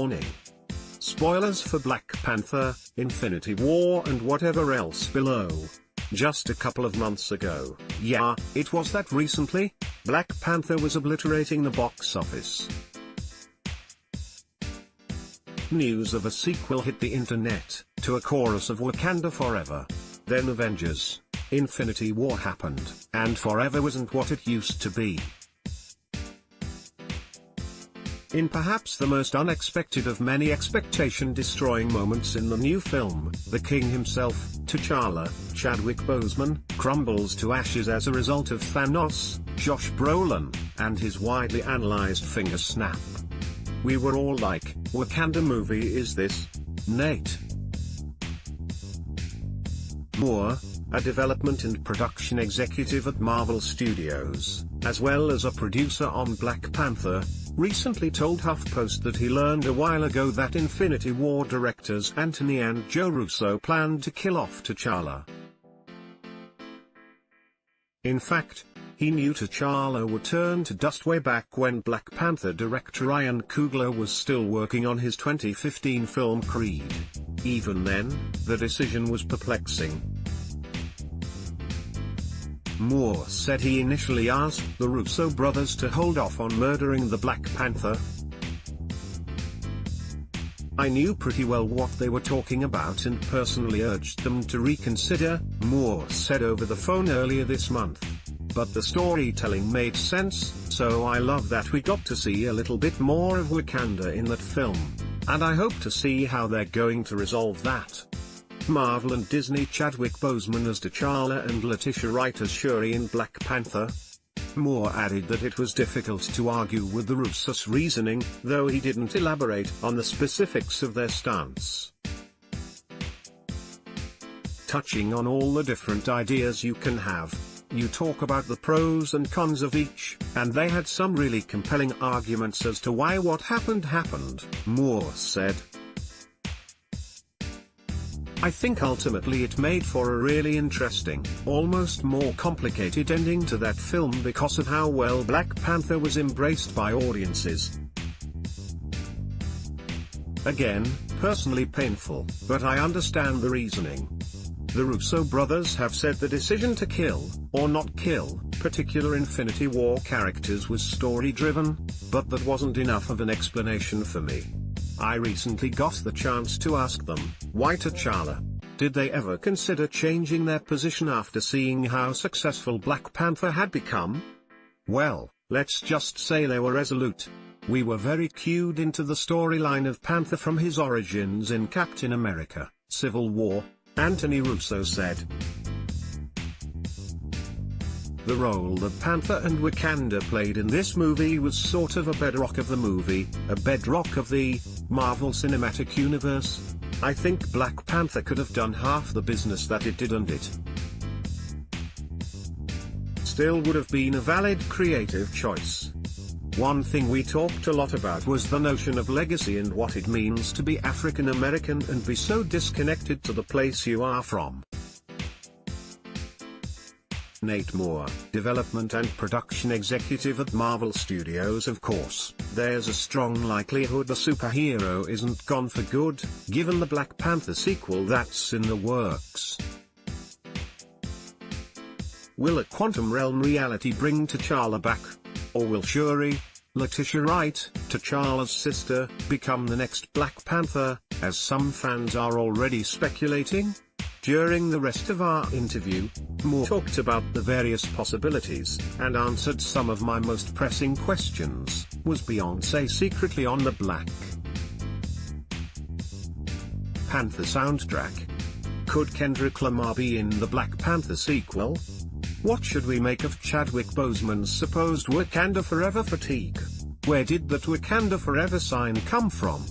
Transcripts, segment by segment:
warning. Spoilers for Black Panther, Infinity War and whatever else below. Just a couple of months ago, yeah, it was that recently, Black Panther was obliterating the box office. News of a sequel hit the internet, to a chorus of Wakanda Forever. Then Avengers, Infinity War happened, and Forever wasn't what it used to be. In perhaps the most unexpected of many expectation-destroying moments in the new film, the king himself, T'Challa, Chadwick Boseman, crumbles to ashes as a result of Thanos, Josh Brolin, and his widely analyzed finger snap. We were all like, Wakanda movie is this? Nate Moore, a development and production executive at Marvel Studios, as well as a producer on Black Panther, recently told HuffPost that he learned a while ago that Infinity War directors Anthony and Joe Russo planned to kill off T'Challa. In fact, he knew T'Challa would turn to dust way back when Black Panther director Ryan Coogler was still working on his 2015 film Creed. Even then, the decision was perplexing. Moore said he initially asked the Russo brothers to hold off on murdering the Black Panther. I knew pretty well what they were talking about and personally urged them to reconsider, Moore said over the phone earlier this month. But the storytelling made sense, so I love that we got to see a little bit more of Wakanda in that film, and I hope to see how they're going to resolve that. Marvel and Disney Chadwick Boseman as T'Challa and Letitia Wright as Shuri in Black Panther. Moore added that it was difficult to argue with the Russos' reasoning, though he didn't elaborate on the specifics of their stance. Touching on all the different ideas you can have, you talk about the pros and cons of each, and they had some really compelling arguments as to why what happened, Moore said. I think ultimately it made for a really interesting, almost more complicated ending to that film because of how well Black Panther was embraced by audiences. Again, personally painful, but I understand the reasoning. The Russo brothers have said the decision to kill, or not kill, particular Infinity War characters was story-driven, but that wasn't enough of an explanation for me. I recently got the chance to ask them, why T'Challa? Did they ever consider changing their position after seeing how successful Black Panther had become? Well, let's just say they were resolute. We were very cued into the storyline of Panther from his origins in Captain America, Civil War, Anthony Russo said. The role that Panther and Wakanda played in this movie was sort of a bedrock of the movie, a bedrock of the Marvel Cinematic Universe. I think Black Panther could have done half the business that it did, and it still would have been a valid creative choice. One thing we talked a lot about was the notion of legacy and what it means to be African American and be so disconnected to the place you are from. Nate Moore, development and production executive at Marvel Studios. Of course, there's a strong likelihood the superhero isn't gone for good, given the Black Panther sequel that's in the works. Will a quantum realm reality bring T'Challa back? Or will Shuri, Letitia Wright, T'Challa's sister, become the next Black Panther, as some fans are already speculating? During the rest of our interview, Moore talked about the various possibilities, and answered some of my most pressing questions. Was Beyoncé secretly on the Black Panther soundtrack? Could Kendrick Lamar be in the Black Panther sequel? What should we make of Chadwick Boseman's supposed Wakanda Forever fatigue? Where did that Wakanda Forever sign come from?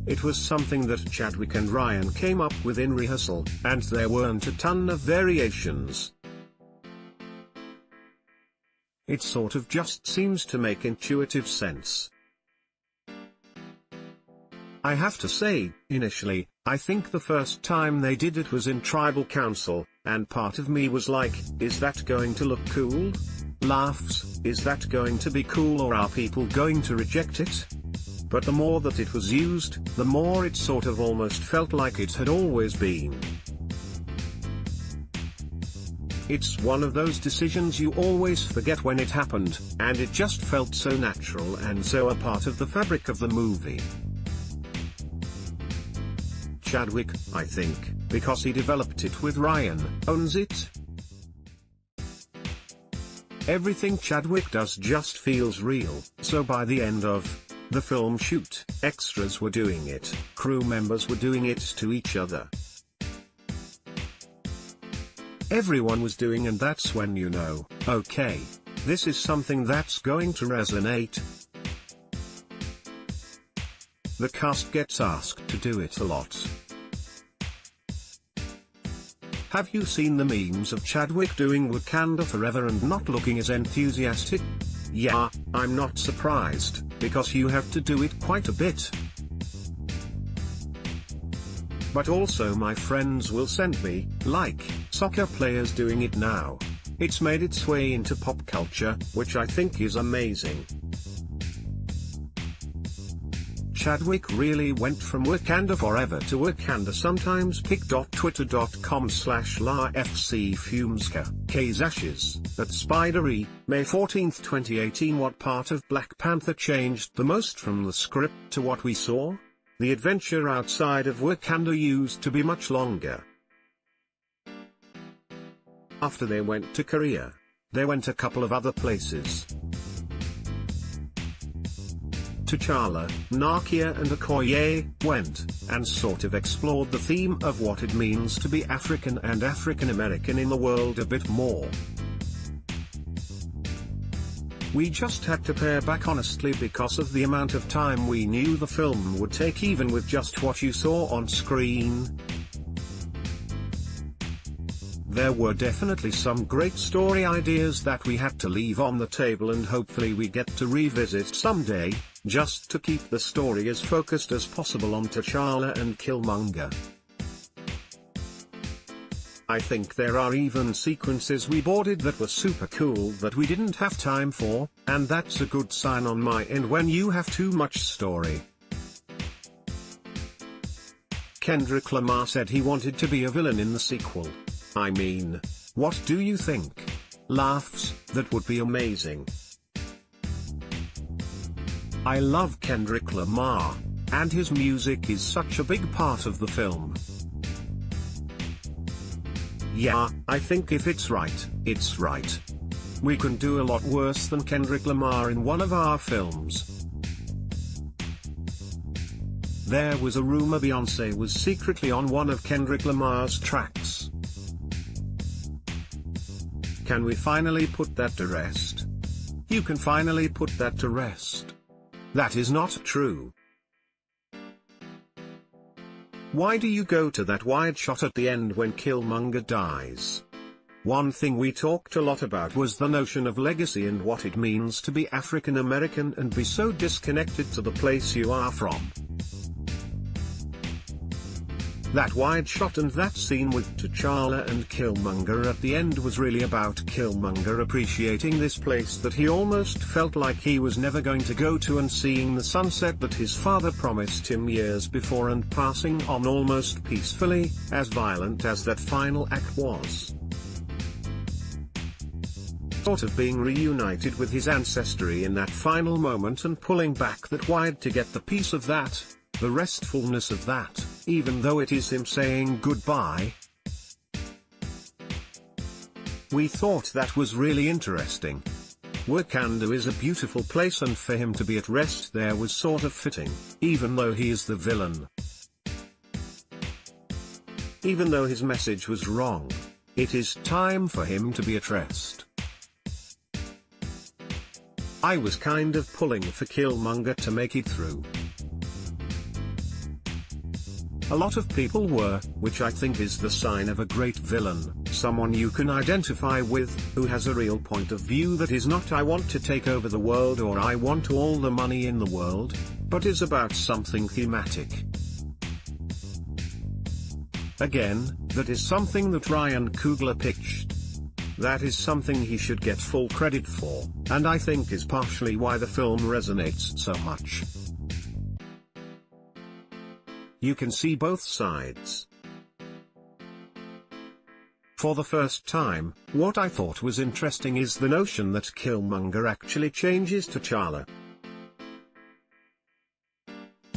It was something that Chadwick and Ryan came up with in rehearsal, and there weren't a ton of variations. It sort of just seems to make intuitive sense. I have to say, initially, I think the first time they did it was in Tribal Council, and part of me was like, is that going to look cool? Laughs, is that going to be cool or are people going to reject it? but the more that it was used, the more it sort of almost felt like it had always been. It's one of those decisions you always forget when it happened, and it just felt so natural and so a part of the fabric of the movie. Chadwick, I think, because he developed it with Ryan, owns it. Everything Chadwick does just feels real, so by the end of the film shoot, extras were doing it, crew members were doing it to each other. Everyone was doing, and that's when you know, okay, this is something that's going to resonate. The cast gets asked to do it a lot. Have you seen the memes of Chadwick doing Wakanda Forever and not looking as enthusiastic? Yeah, I'm not surprised, because you have to do it quite a bit. But also my friends will send me, like, soccer players doing it now. It's made its way into pop culture, which I think is amazing. Chadwick really went from Wakanda Forever to Wakanda sometimes pic.twitter.com/LaFCFumska, K's Ashes, at Spidery, May 14, 2018. What part of Black Panther changed the most from the script to what we saw? The adventure outside of Wakanda used to be much longer. After they went to Korea, they went a couple of other places. T'Challa, Nakia and Okoye went, and sort of explored the theme of what it means to be African and African American in the world a bit more. We just had to pare back honestly because of the amount of time we knew the film would take, even with just what you saw on screen. There were definitely some great story ideas that we had to leave on the table, and hopefully we get to revisit someday, just to keep the story as focused as possible on T'Challa and Killmonger. I think there are even sequences we boarded that were super cool that we didn't have time for, and that's a good sign on my end when you have too much story. Kendrick Lamar said he wanted to be a villain in the sequel. I mean, what do you think? Laughs, that would be amazing. I love Kendrick Lamar, and his music is such a big part of the film. Yeah, I think if it's right, it's right. We can do a lot worse than Kendrick Lamar in one of our films. There was a rumor Beyoncé was secretly on one of Kendrick Lamar's tracks. Can we finally put that to rest? You can finally put that to rest. That is not true. Why do you go to that wide shot at the end when Killmonger dies? One thing we talked a lot about was the notion of legacy and what it means to be African American and be so disconnected to the place you are from. That wide shot and that scene with T'Challa and Killmonger at the end was really about Killmonger appreciating this place that he almost felt like he was never going to go to, and seeing the sunset that his father promised him years before, and passing on almost peacefully, as violent as that final act was. Sort of being reunited with his ancestry in that final moment and pulling back that wide to get the peace of that, the restfulness of that, even though it is him saying goodbye. We thought that was really interesting. Wakanda is a beautiful place, and for him to be at rest there was sort of fitting, even though he is the villain. Even though his message was wrong, it is time for him to be at rest. I was kind of pulling for Killmonger to make it through. A lot of people were, which I think is the sign of a great villain, someone you can identify with, who has a real point of view that is not I want to take over the world or I want all the money in the world, but is about something thematic. Again, that is something that Ryan Coogler pitched. That is something he should get full credit for, and I think is partially why the film resonates so much. you can see both sides. For the first time, what I thought was interesting is the notion that Killmonger actually changes T'Challa.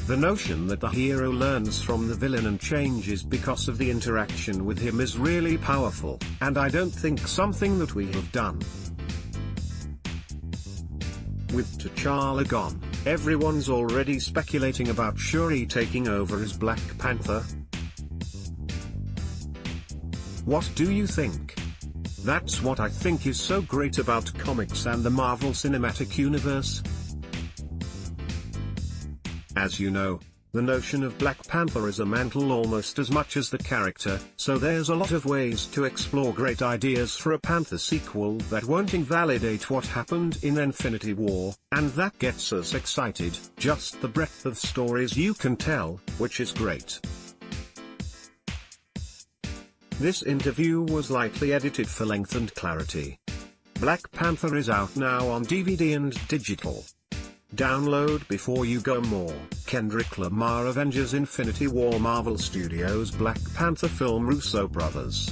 The notion that the hero learns from the villain and changes because of the interaction with him is really powerful, and I don't think something that we have done. With T'Challa gone, everyone's already speculating about Shuri taking over as Black Panther. What do you think? That's what I think is so great about comics and the Marvel Cinematic Universe. As you know, the notion of Black Panther is a mantle almost as much as the character, so there's a lot of ways to explore great ideas for a Panther sequel that won't invalidate what happened in Infinity War, and that gets us excited, just the breadth of stories you can tell, which is great. This interview was lightly edited for length and clarity. Black Panther is out now on DVD and digital. Download before you go. More. Kendrick Lamar Avengers Infinity War Marvel Studios Black Panther film Russo Brothers.